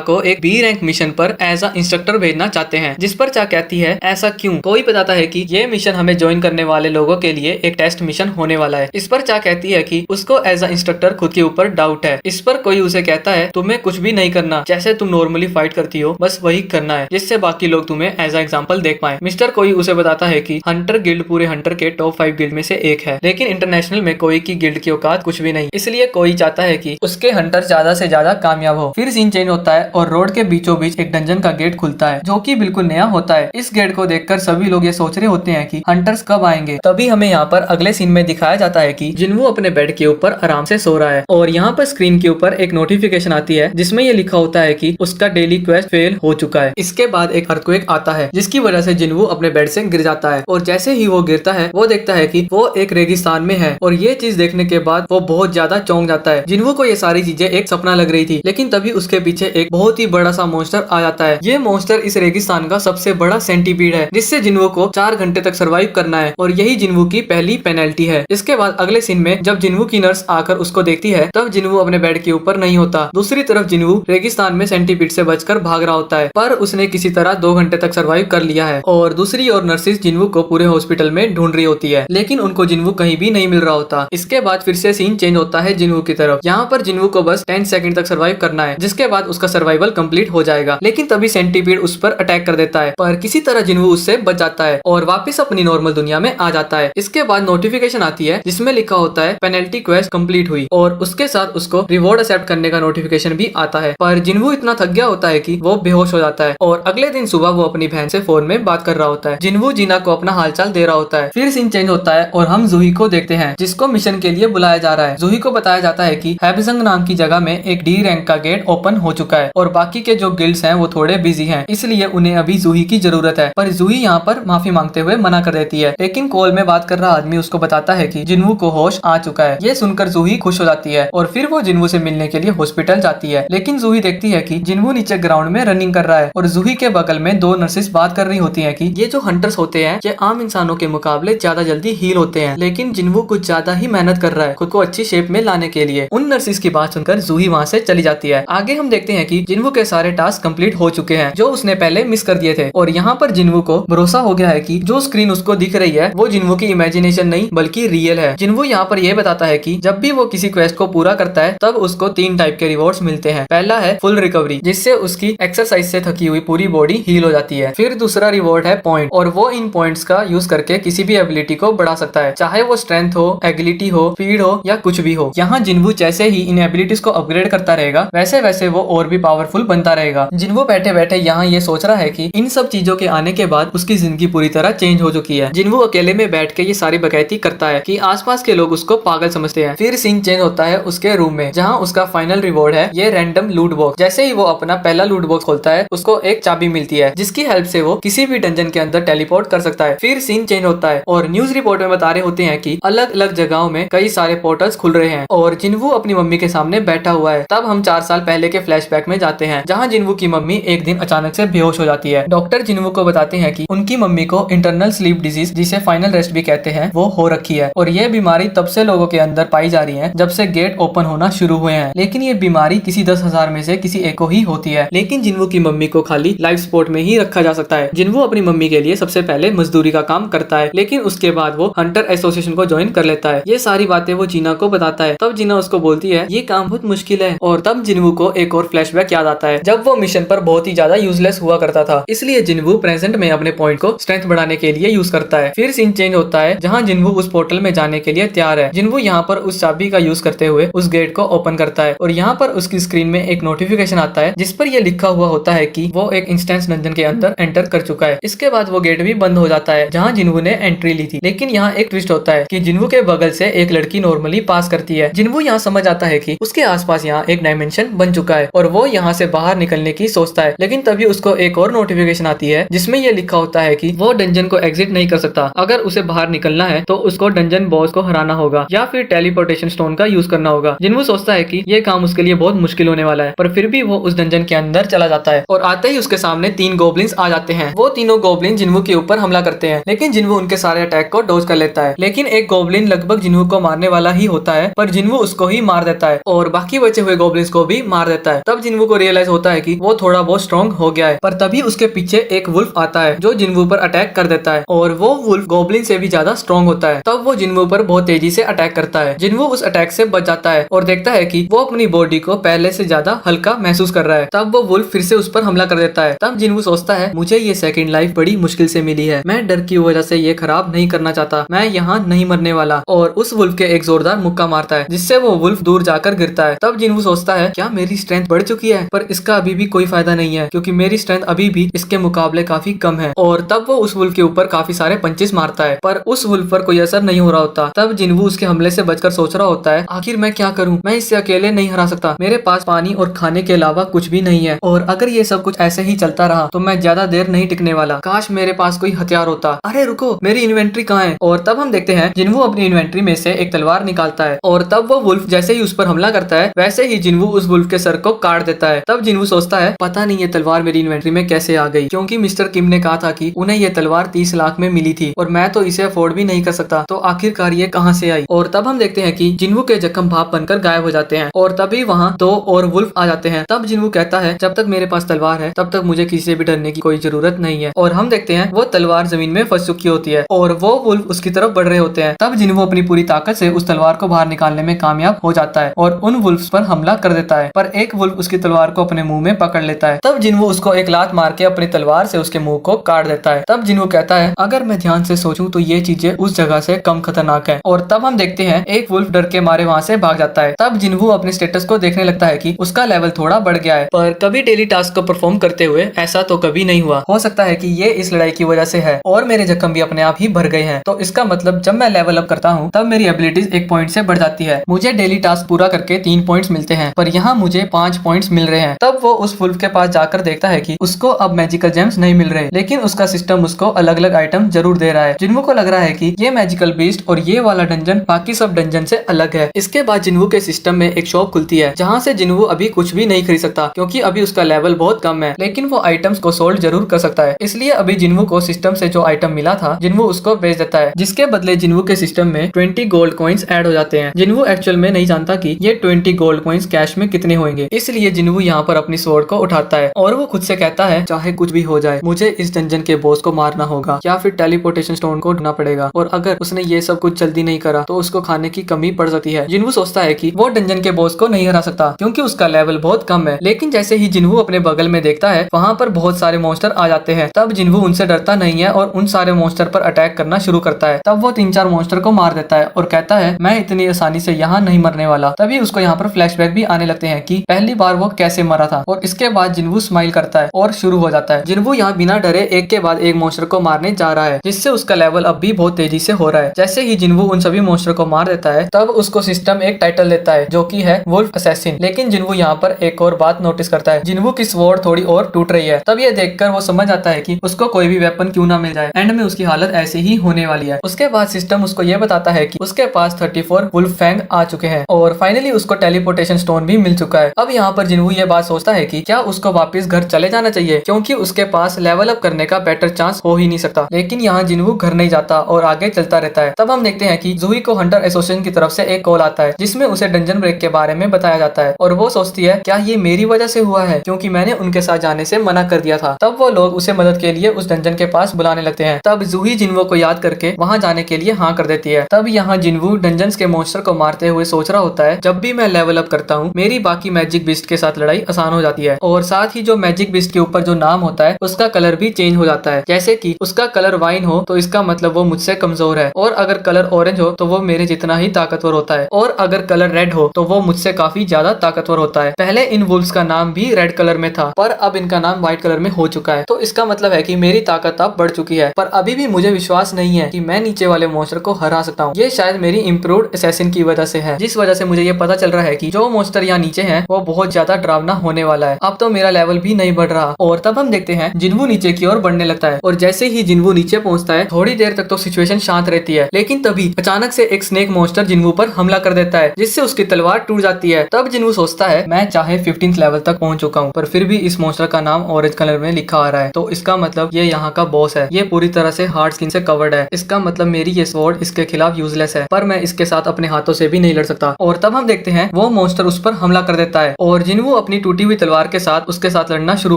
को एक बी रैंक मिशन पर एज अ इंस्ट्रक्टर भेजना चाहते हैं, जिस पर चा कहती है ऐसा क्यों। कोई बताता है कि ये मिशन हमें ज्वाइन करने वाले लोगों के लिए एक टेस्ट मिशन होने वाला है। इस पर चा कहती है कि उसको एज अ इंस्ट्रक्टर खुद के ऊपर डाउट है। इस पर कोई उसे कहता है तुम्हें कुछ भी नहीं करना, जैसे तुम नॉर्मली फाइट करती हो बस वही करना है, जिससे बाकी लोग तुम्हें एज अ एग्जांपल देख पाए। मिस्टर कोई उसे बताता है कि हंटर गिल्ड पूरे हंटर के टॉप 5 गिल्ड में से एक है, लेकिन इंटरनेशनल में कोई की गिल्ड की औकात कुछ भी नहीं, इसलिए कोई चाहता है कि उसके हंटर ज्यादा से ज्यादा कामयाब हो। फिर सीन चेंज होता है और रोड के बीचों बीच एक डंजन का गेट खुलता है, जो कि बिल्कुल नया होता है। इस गेट को देखकर सभी लोग ये सोच रहे होते हैं कि हंटर्स कब आएंगे। तभी हमें यहाँ पर अगले सीन में दिखाया जाता है कि जिन्वू अपने बेड के ऊपर आराम से सो रहा है और यहाँ पर स्क्रीन के ऊपर एक नोटिफिकेशन आती है जिसमें ये लिखा होता है कि उसका डेली क्वेस्ट फेल हो चुका है। इसके बाद एक अर्थक्वेक आता है जिसकी वजह से जिन्वू अपने बेड से गिर जाता है और जैसे ही वो गिरता है वो देखता है कि वो एक रेगिस्तान में है और ये चीज देखने के बाद वो बहुत ज्यादा चौंक जाता है। जिन्वू को ये सारी चीजें एक सपना लग रही थी, लेकिन तभी उसके पीछे एक बहुत ही बड़ा सा मॉन्स्टर आ जाता है। ये मॉन्स्टर इस रेगिस्तान का सबसे बड़ा सेंटीपीड है, जिससे जिन्वू को 4 घंटे तक सर्वाइव करना है और यही जिन्वू की पहली पेनल्टी है। इसके बाद अगले सीन में जब जिन्वू की नर्स आकर उसको देखती है तब जिन्वू अपने बेड के ऊपर नहीं होता। दूसरी तरफ जिन्वू रेगिस्तान में सेंटीपीड से बचकर भाग रहा होता है, पर उसने किसी तरह 2 घंटे तक सर्वाइव कर लिया है और दूसरी ओर नर्सिस जिन्वू को पूरे हॉस्पिटल में ढूंढ रही होती है, लेकिन उनको जिन्वू कहीं भी नहीं मिल रहा होता। इसके बाद फिर से सीन चेंज होता है जिन्वू की तरफ। यहाँ पर जिन्वू को बस 10 सेकंड तक सर्वाइव करना है, जिसके बाद उसका सर्वाइवल कंप्लीट हो जाएगा। लेकिन तभी सेंटीपीड उस पर अटैक कर देता है, पर किसी तरह जिन्वू उससे बच जाता है और वापस अपनी नॉर्मल दुनिया में आ जाता है। इसके बाद नोटिफिकेशन आती है जिसमें लिखा होता है पेनल्टी क्वेस्ट कंप्लीट हुई और उसके साथ उसको रिवॉर्ड एक्सेप्ट करने का नोटिफिकेशन भी आता है। पर जिन्वू इतना थक गया होता है कि वो बेहोश हो जाता है और अगले दिन सुबह वो अपनी बहन से फोन में बात कर रहा होता है। जिन्वू जीना को अपना हालचाल दे रहा होता है। फिर सीन चेंज होता है और हम जूही को देखते हैं जिसको मिशन के लिए बुलाया जा रहा है। जूही को बताया जाता है कि हैबजंग नाम की जगह में एक डी रैंक का गेट ओपन हो चुका है और बाकी के जो गिल्ड्स हैं वो थोड़े बिजी हैं, इसलिए उन्हें अभी जूही की जरूरत है। पर जूही यहाँ पर माफी मांगते हुए मना कर देती है, लेकिन कॉल में बात कर रहा आदमी उसको बताता है कि जिन्वू को होश आ चुका है। ये सुनकर जूही खुश हो जाती है और फिर वो जिन्वू से मिलने के लिए हॉस्पिटल जाती है, लेकिन जूही देखती है कि जिन्वू नीचे ग्राउंड में रनिंग कर रहा है और जूही के बगल में 2 नर्सेस बात कर रही होती हैं कि ये जो हंटर्स होते हैं ये आम इंसानों के मुकाबले ज्यादा जल्दी हील होते हैं, लेकिन जिन्वू कुछ ज्यादा ही मेहनत कर रहा है खुद को अच्छी शेप में लाने के लिए। उन नर्सेस की बात सुनकर जूही वहाँ से चली जाती है। आगे हम देखते हैं कि जिन्वू के सारे टास्क कंप्लीट हो चुके हैं जो उसने पहले मिस कर दिए थे और यहाँ पर जिन्वू को भरोसा हो गया है कि जो स्क्रीन उसको दिख रही है वो जिन्वू की इमेजिनेशन नहीं बल्कि रियल है। जिन्वू यहाँ पर यह बताता है कि जब भी वो किसी क्वेस्ट को पूरा करता है तब उसको 3 टाइप के रिवॉर्ड्स मिलते हैं। पहला है फुल रिकवरी, जिससे उसकी एक्सरसाइज से थकी हुई पूरी बॉडी हील हो जाती है। फिर दूसरा रिवॉर्ड है पॉइंट और वो इन पॉइंट्स का यूज करके किसी भी एबिलिटी को बढ़ा सकता है, चाहे वो स्ट्रेंथ हो, एगिलिटी हो, स्पीड हो या कुछ भी हो। यहाँ जिन्वू जैसे ही इन एबिलिटीज को अपग्रेड करता रहेगा वैसे वैसे वो और भी पावरफुल बनता रहेगा। जिन्वू बैठे बैठे यहाँ ये सोच रहा है कि इन सब चीजों के आने के बाद उसकी जिंदगी पूरी तरह चेंज हो चुकी है। जिन्वू अकेले में बैठ के ये सारी बकैती करता है कि आसपास के लोग उसको पागल समझते हैं। फिर सीन चेंज होता है उसके रूम में जहाँ उसका फाइनल रिवॉर्ड है ये रैंडम लूट बॉक्स। जैसे ही वो अपना पहला लूट बॉक्स खोलता है उसको एक चाबी मिलती है जिसकी हेल्प से वो किसी भी डंजन के अंदर टेलीपोर्ट कर सकता है। फिर सीन चेंज होता है और न्यूज रिपोर्ट में बता रहे होते हैं कि अलग अलग जगहों में कई सारे पोर्टल्स खुल रहे हैं और जिन्वू अपनी मम्मी के सामने बैठा हुआ है। तब हम 4 साल पहले के फ्लैशबैक में जाते हैं जहाँ जिन्वू की मम्मी एक दिन अचानक से बेहोश हो जाती है। डॉक्टर जिन्वू को बताते हैं कि उनकी मम्मी को इंटरनल स्लीप डिजीज जिसे फाइनल रेस्ट भी कहते हैं वो हो रखी है और ये बीमारी तब से लोगों के अंदर पाई जा रही है जब से गेट ओपन होना शुरू हुए हैं, लेकिन ये बीमारी किसी 10,000 में से किसी एक को ही होती है। लेकिन जिन्वू की मम्मी को खाली लाइफ सपोर्ट में ही रखा जा सकता है। जिन्वू अपनी मम्मी के लिए सबसे पहले मजदूरी का काम करता है, लेकिन उसके बाद वो हंटर एसोसिएशन को ज्वाइन कर लेता है। ये सारी बातें वो जीना को बताता है। तब जीना उसको बोलती है ये काम बहुत मुश्किल है और तब जिन्वू को एक और फ्लैशबैक याद आता है जब वो मिशन पर बहुत ही ज्यादा यूजलेस हुआ करता था, इसलिए जिन्वू प्रेजेंट में अपने पॉइंट को स्ट्रेंथ बढ़ाने के लिए यूज करता है। फिर सीन चेंज होता है जहाँ जिन्वू उस पोर्टल में जाने के लिए तैयार है। जिन्वू यहाँ पर उस चाबी का यूज करते हुए उस गेट को ओपन करता है और यहाँ पर उसकी स्क्रीन में एक नोटिफिकेशन आता है जिस पर यह लिखा हुआ होता है कि वो एक इंस्टेंस डंजन के अंदर एंटर कर चुका है। इसके बाद वो गेट भी बंद हो जाता है जहाँ जिन्वू ने एंट्री ली थी, लेकिन यहाँ एक ट्विस्ट होता है कि जिन्वू के बगल से एक लड़की नॉर्मली पास करती है। जिन्वू यहाँ समझ आता है कि उसके आसपास यहाँ एक डायमेंशन बन चुका है और वो यहाँ से बाहर निकलने की सोचता है, लेकिन तभी उसको एक और नोटिफिकेशन आती है जिसमें यह लिखा होता है कि वो डंजन को एग्जिट नहीं कर सकता। अगर उसे बाहर निकलना है तो उसको डंजन बॉस को हराना होगा या फिर टेलीपोर्टेशन स्टोन का यूज करना होगा। जिन्वू सोचता है कि ये काम उसके लिए बहुत मुश्किल होने वाला है, पर फिर भी वो उस डंजन के अंदर चला जाता है और आते ही उसके सामने 3 गोब्लिन्स आ जाते हैं। वो तीनों गोब्लिन जिन्वू के ऊपर हमला करते हैं, लेकिन जिन्वू उनके सारे अटैक को डॉज कर लेता है। लेकिन एक गोब्लिन लगभग जिन्वू को मारने वाला ही होता है, पर जिन्वू उसको ही मार देता है और बाकी बचे हुए गोब्लिन्स को भी मार देता है। तब जिन्वू को रियलाइज होता है कि वो थोड़ा बहुत स्ट्रॉन्ग हो गया है, पर तभी उसके पीछे एक वुल्फ आता है जो जिन्वू पर अटैक कर देता है और वो वुल्फ गोब्लिन से भी ज्यादा स्ट्रॉन्ग होता है। तब वो जिन्वू पर बहुत तेजी से अटैक करता है। जिन्वू उस अटैक से बच जाता है और देखता है कि वो अपनी बॉडी को पहले से ज्यादा हल्का महसूस कर रहा है। तब वो वुल्फ फिर से उस पर हमला कर देता है। तब जिन्वू सोचता है मुझे ये सेकंड लाइफ बड़ी मुश्किल से मिली है, मैं डर की वजह से ये खराब नहीं करना चाहता, मैं यहाँ नहीं मरने वाला, और उस वुल्फ के एक जोरदार मुक्का मारता है जिससे वो वुल्फ दूर जाकर गिरता है। तब जिन्वू सोचता है क्या मेरी स्ट्रेंथ बढ़ चुकी है, पर इसका अभी भी कोई फायदा नहीं है क्योंकि मेरी स्ट्रेंथ अभी भी इसके मुकाबले काफी कम है। और तब वो उस वुल्फ के ऊपर काफी सारे पंचेस मारता है, पर उस वुल्फ पर कोई असर नहीं हो रहा होता। तब जिन्वू उसके हमले से बचकर सोच रहा होता है आखिर मैं क्या करूं, मैं इससे अकेले नहीं हरा सकता, मेरे पास पानी और खाने के अलावा कुछ भी नहीं है, और अगर ये सब कुछ ऐसे ही चलता रहा तो मैं ज्यादा देर नहीं टिकने वाला, काश मेरे पास कोई हथियार होता। अरे रुको, मेरी इन्वेंट्री कहाँ है? और तब हम देखते हैं जिन्वू अपनी इन्वेंट्री में से एक तलवार निकालता है और तब वो वुल्फ जैसे ही उस पर हमला करता है वैसे ही जिन्वू उस वुल्फ के सर को काट देता है। तब जिन्वू सोचता है पता नहीं ये तलवार मेरी इन्वेंट्री में कैसे आ गई, क्योंकि मिस्टर किम ने कहा था कि उन्हें ये तलवार 30 लाख में मिली थी और मैं तो इसे अफोर्ड भी नहीं कर सकता, तो आखिरकार ये कहाँ से आई। और तब हम देखते हैं कि जिन्वू के जख्म भाप बनकर गायब हो जाते हैं और तभी वहाँ 2 और वुल्फ आ जाते हैं। तब जिन्वू कहता है जब तक मेरे पास तलवार है तब तक मुझे किसी से भी डरने की कोई जरूरत नहीं है, और हम देखते हैं वो तलवार जमीन में फंस चुकी होती है और वो वुल्फ उसकी तरफ बढ़ रहे होते हैं। तब जिन्वू अपनी पूरी ताकत से उस तलवार को बाहर निकालने में कामयाब हो जाता है और उन वुल्फ्स पर हमला कर देता है, पर एक वुल्फ उसकी तलवार को अपने मुंह में पकड़ लेता है। तब जिन्वू उसको एक लात मार के अपनी तलवार से उसके मुंह को काट देता है। तब जिन्वू कहता है अगर मैं ध्यान से सोचूं तो ये चीजें उस जगह से कम खतरनाक है, और तब हम देखते हैं एक वुल्फ डर के मारे वहाँ से भाग जाता है। तब जिन्वू अपने स्टेटस को देखने लगता है कि उसका लेवल थोड़ा बढ़ गया है, पर कभी डेली टास्क को परफॉर्म करते हुए ऐसा तो कभी नहीं हुआ। हो सकता है कि ये इस लड़ाई की वजह से है और मेरे जख्म भी अपने आप ही भर गए हैं, तो इसका मतलब जब मैं लेवल अप करता हूँ तब मेरी एबिलिटीज 1 पॉइंट से बढ़ जाती है। मुझे डेली टास्क पूरा करके 3 पॉइंट्स मिलते हैं, पर यहाँ मुझे 5 पॉइंट्स मिल रहे हैं। तब वो उस वुल्फ के पास जाकर देखता है कि उसको अब मैजिकल जेम्स नहीं मिल रहे, लेकिन उसका सिस्टम उसको अलग अलग आइटम जरूर दे रहा है। जिन्वू को लग रहा है कि ये मैजिकल बीस्ट और ये वाला डंजन बाकी सब डंजन से अलग है। इसके बाद जिन्वू के सिस्टम में एक शॉप खुलती है जहाँ से जिन्वू अभी कुछ भी नहीं खरीद सकता क्योंकि अभी उसका लेवल बहुत कम है, लेकिन वो आइटम्स को सोल्ड जरूर कर सकता है। इसलिए अभी जिन्वू को सिस्टम से जो आइटम मिला था जिन्वू उसको बेच देता है, जिसके बदले जिन्वू के सिस्टम में 20 गोल्ड कॉइन्स ऐड हो जाते हैं। जिन्वू एक्चुअल में नहीं जानता कि ये 20 गोल्ड कॉइन्स कैश में कितने होंगे, इसलिए जिन्वू यहाँ पर अपनी स्वॉर्ड को उठाता है और वो खुद से कहता है चाहे कुछ भी हो जाए मुझे इस डंजन के बॉस को मारना होगा या फिर टेलीपोर्टेशन स्टोन को ढूंढना पड़ेगा, और अगर उसने ये सब कुछ जल्दी नहीं करा तो उसको खाने की कमी पड़ सकती है। जिन्वू सोचता है कि वो डंजन के बॉस को नहीं हरा सकता क्योंकि उसका लेवल बहुत कम है, लेकिन जैसे ही जिन्वू अपने बगल में देखता है वहाँ पर बहुत सारे मॉन्स्टर आ जाते हैं। तब जिन्वू उनसे डरता नहीं है और उन सारे मॉन्स्टर पर अटैक करना शुरू करता है। तब वो 3-4 मॉन्स्टर को मार देता है और कहता है मैं इतनी आसानी से यहाँ नहीं मरने वाला। तभी उसको यहाँ पर फ्लैशबैक भी आने लगते हैं कि पहली बार वो कैसे मरा था, और इसके बाद जिन्वू स्माइल करता है और शुरू हो जाता है। जिन्वू यहाँ बिना डरे एक के बाद एक मॉन्स्टर को मारने जा रहा है, जिससे उसका लेवल अब भी बहुत तेजी से हो रहा है। जैसे ही जिन्वू उन सभी मॉन्स्टर को मार देता है तब उसको सिस्टम एक टाइटल देता है जो कि है वुल्फ असैसिन। लेकिन जिन्वू यहाँ पर एक और बात नोटिस करता है, जिन्वू की स्वॉर्ड थोड़ी और टूट रही है। तब ये देखकर वो समझ आता है कि उसको कोई भी वेपन क्यों ना मिल जाए, एंड में उसकी हालत ऐसी ही होने वाली है। उसके बाद सिस्टम उसको ये बताता है कि उसके पास 34 वुल्फ फैंग आ चुके हैं और फाइनली उसको टेलीपोर्टेशन स्टोन भी मिल चुका है। अब यहाँ पर जिन्वू ये बात सोचता है कि क्या उसको वापस घर चले जाना चाहिए क्योंकि उसके पास लेवल अप करने का बेटर चांस हो ही नहीं सकता, लेकिन यहाँ जिन्वू घर नहीं जाता और आगे चलता रहता है। तब हम देखते हैं कि जूही को हंटर एसोसिएशन की तरफ से एक कॉल आता है जिसमें उसे डंजन ब्रेक के बारे में बताया जाता है, और वो सोचती है क्या ये मेरी वजह से हुआ है क्योंकि मैंने उनके साथ जाने से मना कर दिया था। तब वो लोग उसे मदद के लिए उस डंजन के पास बुलाने लगते हैं। तब जूही जिन्वू को याद करके वहाँ जाने के लिए हाँ कर देती है। तब यहाँ जिन्वू डंजन्स के मॉन्स्टर को मारते हुए सोच रहा होता है जब भी मैं लेवल अप करता हूँ मेरी बाकी मैजिक बिस्ट के साथ लड़ाई आसान हो जाती है, और साथ ही जो मैजिक बिस्ट के ऊपर जो नाम होता है उसका कलर भी चेंज हो जाता है। जैसे कि उसका कलर वाइन हो तो इसका मतलब वो मुझसे कमजोर है, और अगर कलर ऑरेंज हो तो वो मेरे जितना ही ताकतवर होता है, और अगर कलर रेड हो तो वो मुझसे काफी ज्यादा ताकतवर होता है। पहले इन वुल्फ्स का नाम भी रेड कलर में था पर अब इनका नाम व्हाइट कलर में हो चुका है, तो इसका मतलब है कि मेरी ताकत अब बढ़ चुकी है। पर अभी भी मुझे विश्वास नहीं है कि मैं नीचे वाले मॉन्स्टर को हरा सकता हूँ। ये शायद मेरी इम्प्रूव्ड असैसिन की वजह से है, जिस वजह से मुझे ये पता चल रहा है कि जो मॉन्स्टर यहाँ नीचे है वो बहुत ज्यादा डरावना होने वाला है। अब तो मेरा लेवल भी नहीं बढ़ रहा, और तब हम देखते हैं जिन्वू नीचे की ओर बढ़ने लगता है, और जैसे ही जिन्वू नीचे पहुंचता है थोड़ी देर तक तो सिचुएशन शांत रहती है, लेकिन तभी अचानक से एक स्नेक मॉन्स्टर जिन्वू पर हमला कर देता है जिससे उसकी तलवार टूट जाती है है। तब जिन्वू सोचता है मैं चाहे 15th लेवल तक पहुंच चुका हूँ, पर फिर भी इस मॉन्स्टर का नाम ऑरेंज कलर में लिखा आ रहा है, तो इसका मतलब ये यहाँ का बॉस है। ये पूरी तरह से हार्ड स्किन से कवर्ड है, इसका मतलब मेरी ये स्वॉर्ड इसके खिलाफ यूजलेस है, पर मैं इसके साथ अपने हाथों से भी नहीं लड़ सकता। और तब हम देखते हैं वो मॉन्स्टर उस पर हमला कर देता है और जिन्वू अपनी टूटी हुई तलवार के साथ उसके साथ लड़ना शुरू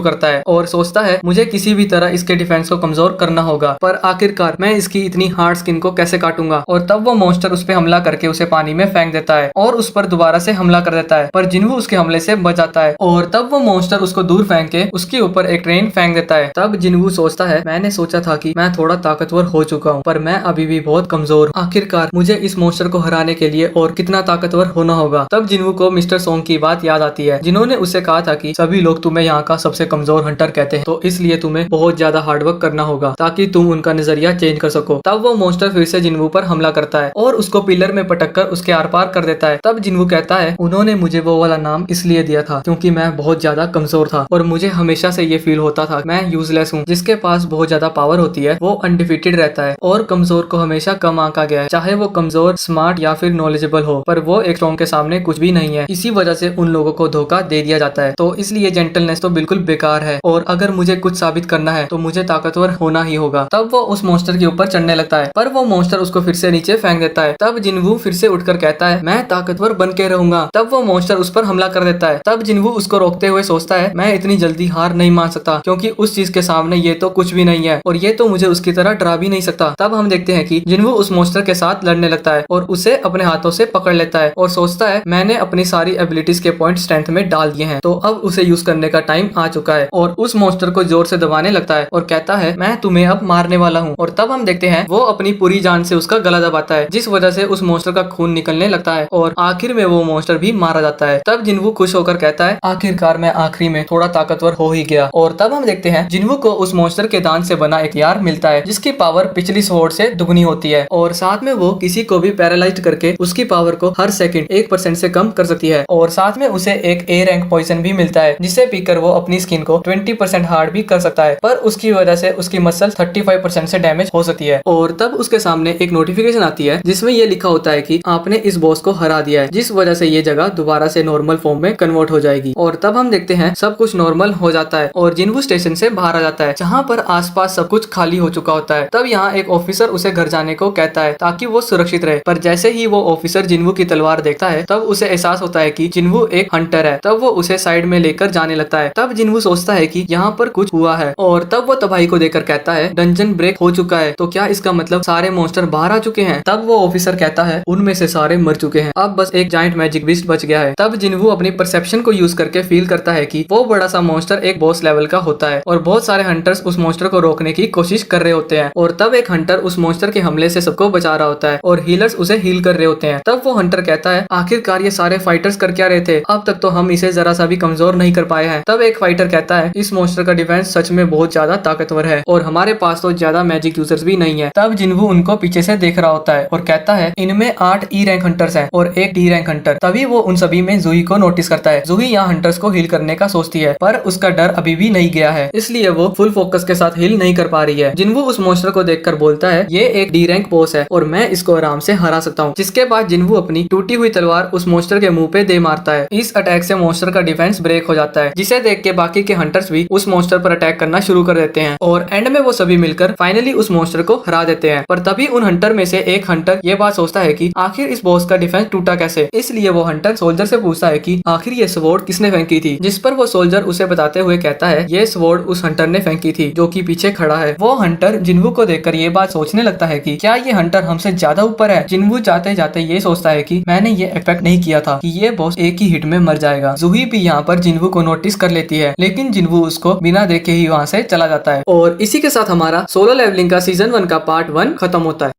करता है और सोचता है मुझे किसी भी तरह इसके डिफेंस को कमजोर करना होगा, पर आखिरकार मैं इसकी इतनी हार्ड स्किन को कैसे काटूंगा। और तब वो मॉन्स्टर उस पर हमला करके उसे पानी में फेंक देता है और उस पर दोबारा से हमला कर देता है, पर जिन्वू उसके हमले से बच जाता है और तब वो मॉन्स्टर उसको दूर फेंक के उसके ऊपर एक ट्रेन फेंक देता है। तब जिन्वू सोचता है मैंने सोचा था कि मैं थोड़ा ताकतवर हो चुका हूँ, पर मैं अभी भी बहुत कमजोर हूँ। आखिरकार मुझे इस मॉन्स्टर को हराने के लिए और कितना ताकतवर होना होगा। तब जिन्वू को मिस्टर सोंग की बात याद आती है, जिन्होंने उसे कहा था कि सभी लोग तुम्हें यहाँ का सबसे कमजोर हंटर कहते हैं, तो इसलिए तुम्हें बहुत ज्यादा हार्डवर्क करना होगा ताकि तुम उनका नजरिया चेंज कर सको। तब वो मॉन्स्टर फिर से जिन्वू पर हमला करता है और उसको पिलर में पटक कर उसके आर पार कर देता है। तब जिन्वू कहता है उन्होंने मुझे वो वाला नाम इसलिए दिया था क्योंकि मैं बहुत ज्यादा कमजोर था और मुझे हमेशा से ये फील होता था मैं यूजलेस हूँ। जिसके पास बहुत ज्यादा पावर होती है वो अनडिफीटेड रहता है और कमजोर को हमेशा कम आंका गया है, चाहे वो कमजोर, स्मार्ट या फिर नॉलेजेबल हो, पर वो एक स्ट्रॉन्ग के सामने कुछ भी नहीं है। इसी वजह से उन लोगों को धोखा दे दिया जाता है, तो इसलिए जेंटलनेस तो बिल्कुल बेकार है और अगर मुझे कुछ साबित करना है तो मुझे ताकतवर होना ही होगा। तब वो उस मॉन्स्टर के ऊपर चढ़ने लगता है, पर वो मॉन्स्टर उसको फिर से नीचे फेंक देता है। तब जिन्वू फिर से उठकर कहता है मैं ताकतवर बन के रहूंगा। तब वो मॉन्स्टर उस पर हमला कर देता है। तब जिन्वू उसको रोकते हुए सोचता है मैं इतनी जल्दी हार नहीं मान सकता क्योंकि उस चीज के सामने ये तो कुछ भी नहीं है और ये तो मुझे उसकी तरह डरा भी नहीं सकता। तब हम देखते हैं कि जिन्वू उस मॉन्स्टर के साथ लड़ने लगता है और उसे अपने हाथों से पकड़ लेता है और सोचता है मैंने अपनी सारी एबिलिटीज के पॉइंट स्ट्रेंथ में डाल दिए हैं, तो अब उसे यूज करने का टाइम आ चुका है और उस मॉन्स्टर को जोर से दबाने लगता है और कहता है मैं तुम्हें अब मारने वाला हूँ। और तब हम देखते हैं वो अपनी पूरी जान से उसका गला दबाता है, जिस वजह से उस मॉन्स्टर का खून निकलने लगता है और आखिर में वो मॉन्स्टर भी मारा जाता है। तब जिन्वू खुश होकर कहता है आखिरकार मैं आखिरी में थोड़ा ताकतवर हो ही गया। और तब हम देखते हैं जिन्वू को उस मॉन्स्टर के दांत से बना एक यार मिलता है जिसकी पावर पिछली स्वॉर्ड से दुगनी होती है और साथ में वो किसी को भी पैरालाइज्ड करके उसकी पावर को हर सेकंड 1% से कम कर सकती है और साथ में उसे एक ए रैंक पॉइजन भी मिलता है जिसे पीकर वो अपनी स्किन को 20% हार्ड भी कर सकता है, पर उसकी वजह से उसकी मसल 35% से डैमेज हो सकती है। और तब उसके सामने एक नोटिफिकेशन आती है जिसमें ये लिखा होता है कि आपने इस बॉस को हरा दिया है, जिस वजह से ये जगह दोबारा से नॉर्मल फॉर्म में कन्वर्ट हो जाएगी। और तब हम देखते हैं सब कुछ नॉर्मल हो जाता है और जिन्वू स्टेशन से बाहर आ जाता है जहाँ पर आसपास सब कुछ खाली हो चुका होता है। तब यहाँ एक ऑफिसर उसे घर जाने को कहता है ताकि वो सुरक्षित रहे, पर जैसे ही वो ऑफिसर जिन्वू की तलवार देखता है तब उसे एहसास होता है कि जिन्वू एक हंटर है। तब वो उसे साइड में लेकर जाने लगता है। तब जिन्वू सोचता है कि यहाँ पर कुछ हुआ है और तब वो तबाही को देखकर कहता है डंजन ब्रेक हो चुका है, तो क्या इसका मतलब सारे मॉन्स्टर बाहर आ चुके हैं। तब वो ऑफिसर कहता है उनमें से सारे मर चुके हैं, अब बस एक जाइंट मैजिक बीस्ट बच गया है। तब जिन्वू अपनी परसेप्शन को यूज करके फील करता है कि वो बड़ा सा मॉन्स्टर एक बॉस लेवल का होता है और बहुत सारे हंटर्स उस मॉन्स्टर को रोकने की कोशिश कर रहे होते हैं और तब एक हंटर उस मॉन्स्टर के हमले से सबको बचा रहा होता है और हीलर्स उसे हील कर रहे होते हैं। तब वो हंटर कहता है आखिरकार ये सारे फाइटर्स कर क्या रहे थे, अब तक तो हम इसे जरा सा भी कमजोर नहीं कर पाए हैं। तब एक फाइटर कहता है इस मॉन्स्टर का डिफेंस सच में बहुत ज्यादा ताकतवर है और हमारे पास तो ज्यादा मैजिक यूजर्स भी नहीं है। तब जिन्वू उनको पीछे से देख रहा होता है और कहता है इनमें 8 ई रैंक हंटर्स हैं और एक डी रैंक हंटर। तभी वो उन सभी में जूही को नोटिस करता है। जूही यहाँ हंटर्स को हील करने का सोचती है, पर उसका डर अभी भी नहीं गया है, इसलिए वो फुल फोकस के साथ हील नहीं कर पा रही है। जिन्वू उस मॉन्स्टर को देखकर बोलता है ये एक डी रैंक बॉस है और मैं इसको आराम से हरा सकता हूँ। जिसके बाद जिन्वू अपनी टूटी हुई तलवार उस मॉन्स्टर के मुंह पे दे मारता है। इस अटैक से मॉन्स्टर का डिफेंस ब्रेक हो जाता है, जिसे देख के बाकी के हंटर्स भी उस मॉन्स्टर पर अटैक करना शुरू कर देते हैं और एंड में वो सभी मिलकर फाइनली उस मॉन्स्टर को हरा देते हैं। पर तभी उन हंटर में से एक हंटर ये बात सोचता है कि आखिर इस बॉस का डिफेंस टूटा कैसे, इसलिए वो हंटर सोल्जर से पूछता है कि आखिर ये स्वॉर्ड किसने फेंकी थी, जिस पर वो सोल्जर उसे बताते हुए कहता है ये स्वॉर्ड उस हंटर ने फेंकी थी जो कि पीछे खड़ा है। वो हंटर जिन्वू को देखकर ये बात सोचने लगता है कि क्या ये हंटर हमसे ज्यादा ऊपर है। जिन्वू जाते जाते ये सोचता है कि मैंने ये एक्सपेक्ट नहीं किया था कि ये बॉस एक ही हिट में मर जाएगा। जूही भी यहाँ पर जिन्वू को नोटिस कर लेती है, लेकिन जिन्वू उसको बिना देखे ही वहाँ से चला जाता है। और इसी के साथ हमारा सोलो लेवलिंग का सीजन 1 का पार्ट 1 खत्म होता है।